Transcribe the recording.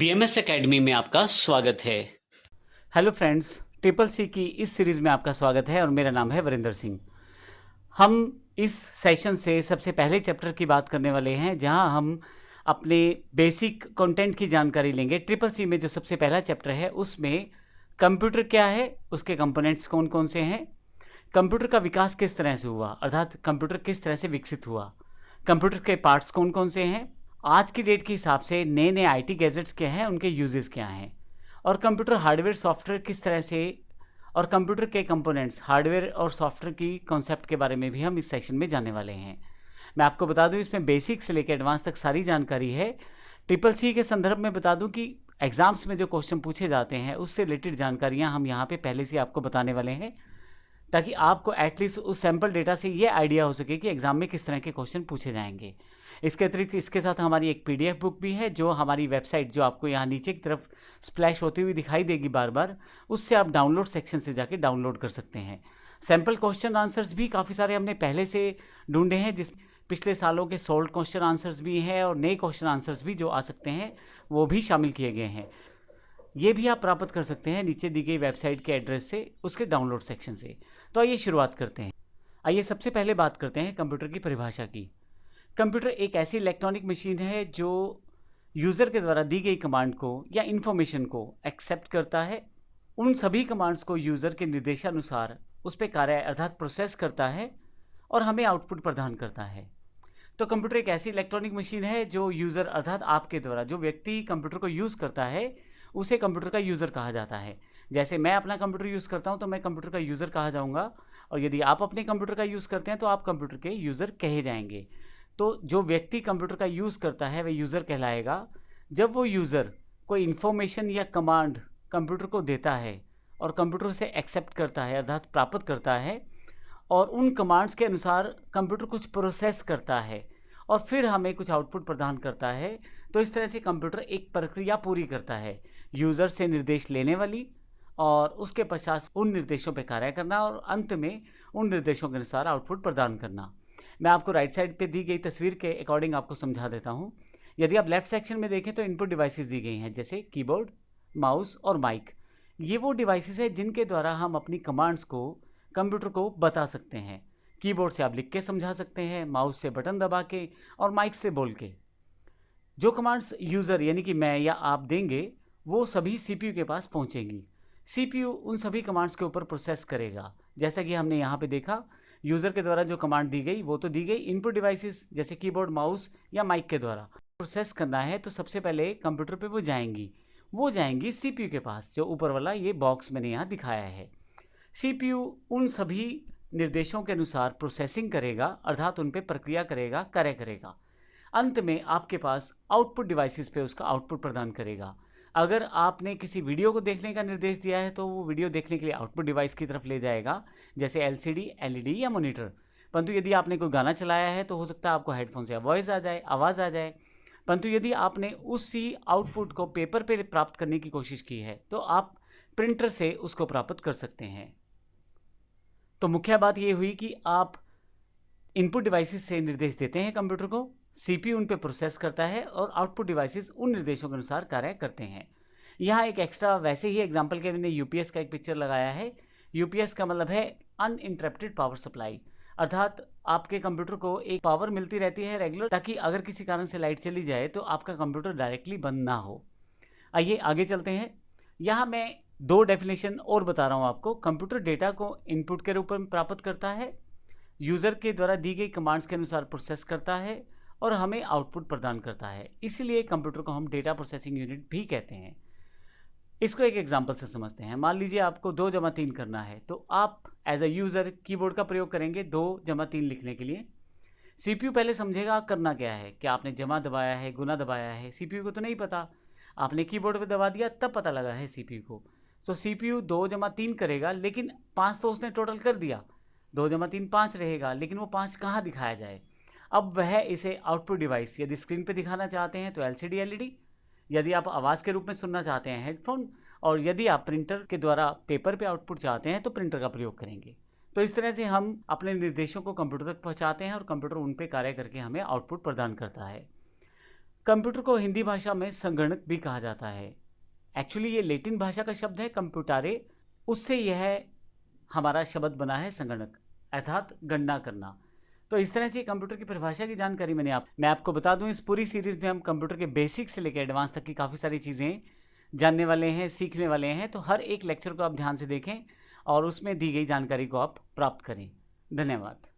BMS academy में आपका स्वागत है। हेलो फ्रेंड्स, ट्रिपल सी की इस सीरीज़ में आपका स्वागत है और मेरा नाम है वरिंदर सिंह। हम इस सेशन से सबसे पहले चैप्टर की बात करने वाले हैं, जहां हम अपने बेसिक कंटेंट की जानकारी लेंगे। ट्रिपल सी में जो सबसे पहला चैप्टर है उसमें कंप्यूटर क्या है, उसके कंपोनेंट्स कौन कौन से हैं, कंप्यूटर का विकास किस तरह से हुआ, अर्थात कंप्यूटर किस तरह से विकसित हुआ, कंप्यूटर के पार्ट्स कौन कौन से हैं, आज की डेट के हिसाब से नए नए आईटी गैजेट्स क्या हैं, उनके यूजेस क्या हैं, और कंप्यूटर हार्डवेयर सॉफ्टवेयर किस तरह से, और कंप्यूटर के कंपोनेंट्स हार्डवेयर और सॉफ्टवेयर की कॉन्सेप्ट के बारे में भी हम इस सेशन में जानने वाले हैं। मैं आपको बता दूं, इसमें बेसिक से लेकर एडवांस तक सारी जानकारी है। ट्रिपल सी के संदर्भ में बता दूं कि एग्जाम्स में जो क्वेश्चन पूछे जाते हैं उससे रिलेटेड जानकारियां हम यहाँ पे पहले से आपको बताने वाले हैं, ताकि आपको एटलीस्ट उस सैम्पल डेटा से ये आइडिया हो सके कि एग्ज़ाम में किस तरह के क्वेश्चन पूछे जाएंगे। इसके अतिरिक्त इसके साथ हमारी एक पीडीएफ बुक भी है, जो हमारी वेबसाइट, जो आपको यहाँ नीचे की तरफ स्प्लैश होती हुई दिखाई देगी बार बार, उससे आप डाउनलोड सेक्शन से जाके डाउनलोड कर सकते हैं। सैम्पल क्वेश्चन आंसर्स भी काफ़ी सारे हमने पहले से ढूंढे हैं, जिस पिछले सालों के सोल्ड क्वेश्चन आंसर्स भी हैं और नए क्वेश्चन आंसर्स भी जो आ सकते हैं वो भी शामिल किए गए हैं। ये भी आप प्राप्त कर सकते हैं नीचे दी गई वेबसाइट के एड्रेस से, उसके डाउनलोड सेक्शन से। तो आइए शुरुआत करते हैं। आइए सबसे पहले बात करते हैं कंप्यूटर की परिभाषा की। कंप्यूटर एक ऐसी इलेक्ट्रॉनिक मशीन है जो यूज़र के द्वारा दी गई कमांड को या इन्फॉर्मेशन को एक्सेप्ट करता है, उन सभी कमांड्स को यूज़र के निर्देशानुसार उस पर कार्य अर्थात प्रोसेस करता है और हमें आउटपुट प्रदान करता है। तो कंप्यूटर एक ऐसी इलेक्ट्रॉनिक मशीन है जो यूज़र अर्थात आपके द्वारा, जो व्यक्ति कंप्यूटर को यूज़ करता है उसे कंप्यूटर का यूज़र कहा जाता है। जैसे मैं अपना कंप्यूटर यूज़ करता हूँ तो मैं कंप्यूटर का यूज़र कहा जाऊँगा, और यदि आप अपने कंप्यूटर का यूज़ करते हैं तो आप कंप्यूटर के यूज़र कहे जाएंगे। तो जो व्यक्ति कंप्यूटर का यूज़ करता है वह यूज़र कहलाएगा जब वो यूज़र कोई इन्फॉर्मेशन या कमांड कंप्यूटर को देता है और कंप्यूटर उसे एक्सेप्ट करता है अर्थात प्राप्त करता है, और उन कमांड्स के अनुसार कंप्यूटर कुछ प्रोसेस करता है और फिर हमें कुछ आउटपुट प्रदान करता है। तो इस तरह से कंप्यूटर एक प्रक्रिया पूरी करता है, यूज़र से निर्देश लेने वाली, और उसके पश्चात उन निर्देशों पर कार्य करना और अंत में उन निर्देशों के अनुसार आउटपुट प्रदान करना। मैं आपको राइट साइड पे दी गई तस्वीर के अकॉर्डिंग आपको समझा देता हूँ। यदि आप लेफ्ट सेक्शन में देखें तो इनपुट डिवाइसेस दी गई हैं, जैसे कीबोर्ड, माउस और माइक। ये वो डिवाइसेस हैं जिनके द्वारा हम अपनी कमांड्स को कंप्यूटर को बता सकते हैं। कीबोर्ड से आप लिख के समझा सकते हैं, माउस से बटन दबा के, और माइक से बोल के। जो कमांड्स यूज़र यानी कि मैं या आप देंगे वो सभी सीपीयू के पास पहुंचेंगी। सीपीयू उन सभी कमांड्स के ऊपर प्रोसेस करेगा। जैसा कि हमने यहाँ पे देखा, यूज़र के द्वारा जो कमांड दी गई वो तो दी गई इनपुट डिवाइसेस जैसे कीबोर्ड, माउस या माइक के द्वारा। प्रोसेस करना है तो सबसे पहले कंप्यूटर पे वो जाएंगी सीपीयू के पास, जो ऊपर वाला ये बॉक्स मैंने यहाँ दिखाया है। सीपीयू उन सभी निर्देशों के अनुसार प्रोसेसिंग करेगा अर्थात उन पर प्रक्रिया करेगा, कार्य करेगा। अंत में आपके पास आउटपुट डिवाइसेस पे उसका आउटपुट प्रदान करेगा। अगर आपने किसी वीडियो को देखने का निर्देश दिया है तो वो वीडियो देखने के लिए आउटपुट डिवाइस की तरफ ले जाएगा, जैसे एलसीडी, एलईडी या मॉनिटर। परंतु यदि आपने कोई गाना चलाया है तो हो सकता है आपको हेडफोन से आवाज़ आ जाए। परंतु यदि आपने उसी आउटपुट को पेपर पे प्राप्त करने की कोशिश की है तो आप प्रिंटर से उसको प्राप्त कर सकते हैं। तो मुख्य बात ये हुई कि आप इनपुट डिवाइसेस से निर्देश देते हैं कंप्यूटर को, सीपीयू उन पे प्रोसेस करता है और आउटपुट डिवाइसेस उन निर्देशों के अनुसार कार्य करते हैं। यहाँ एक एक्स्ट्रा वैसे ही एग्जांपल के मैंने यूपीएस का एक पिक्चर लगाया है। यूपीएस का मतलब है अनइंटरप्टेड पावर सप्लाई, अर्थात आपके कंप्यूटर को एक पावर मिलती रहती है रेगुलर, ताकि अगर किसी कारण से लाइट चली जाए तो आपका कंप्यूटर डायरेक्टली बंद ना हो। आइए आगे चलते हैं। यहाँ मैं दो डेफिनेशन और बता रहा हूँ आपको। कंप्यूटर डेटा को इनपुट के रूप में प्राप्त करता है, यूज़र के द्वारा दी गई कमांड्स के अनुसार प्रोसेस करता है और हमें आउटपुट प्रदान करता है। इसीलिए कंप्यूटर को हम डेटा प्रोसेसिंग यूनिट भी कहते हैं। इसको एक एग्जांपल से समझते हैं। मान लीजिए आपको 2+3 करना है, तो आप एज अ यूज़र कीबोर्ड का प्रयोग करेंगे 2+3 लिखने के लिए। सीपीयू पहले समझेगा करना क्या है, क्या आपने जमा दबाया है, गुना दबाया है। सीपीयू को तो नहीं पता, आपने कीबोर्ड पे दबा दिया तब पता लगा है सीपीयू को। तो सीपीयू 2+3 करेगा, लेकिन 5 तो उसने टोटल कर दिया, 2+3 5 रहेगा, लेकिन वो 5 कहाँ दिखाया जाए। अब वह इसे आउटपुट डिवाइस, यदि स्क्रीन पे दिखाना चाहते हैं तो एलसीडी, एलईडी, यदि आप आवाज़ के रूप में सुनना चाहते हैं हेडफोन, और यदि आप प्रिंटर के द्वारा पेपर पे आउटपुट चाहते हैं तो प्रिंटर का प्रयोग करेंगे। तो इस तरह से हम अपने निर्देशों को कंप्यूटर तक पहुंचाते हैं और कंप्यूटर उन पे कार्य करके हमें आउटपुट प्रदान करता है। कंप्यूटर को हिंदी भाषा में संगणक भी कहा जाता है। एक्चुअली ये लैटिन भाषा का शब्द है कंप्यूटारे, उससे यह हमारा शब्द बना है संगणक, अर्थात गणना करना। तो इस तरह से कंप्यूटर की परिभाषा की जानकारी मैं आपको बता दूं, इस पूरी सीरीज़ में हम कंप्यूटर के बेसिक से लेकर एडवांस तक की काफ़ी सारी चीज़ें जानने वाले हैं, सीखने वाले हैं। तो हर एक लेक्चर को आप ध्यान से देखें और उसमें दी गई जानकारी को आप प्राप्त करें। धन्यवाद।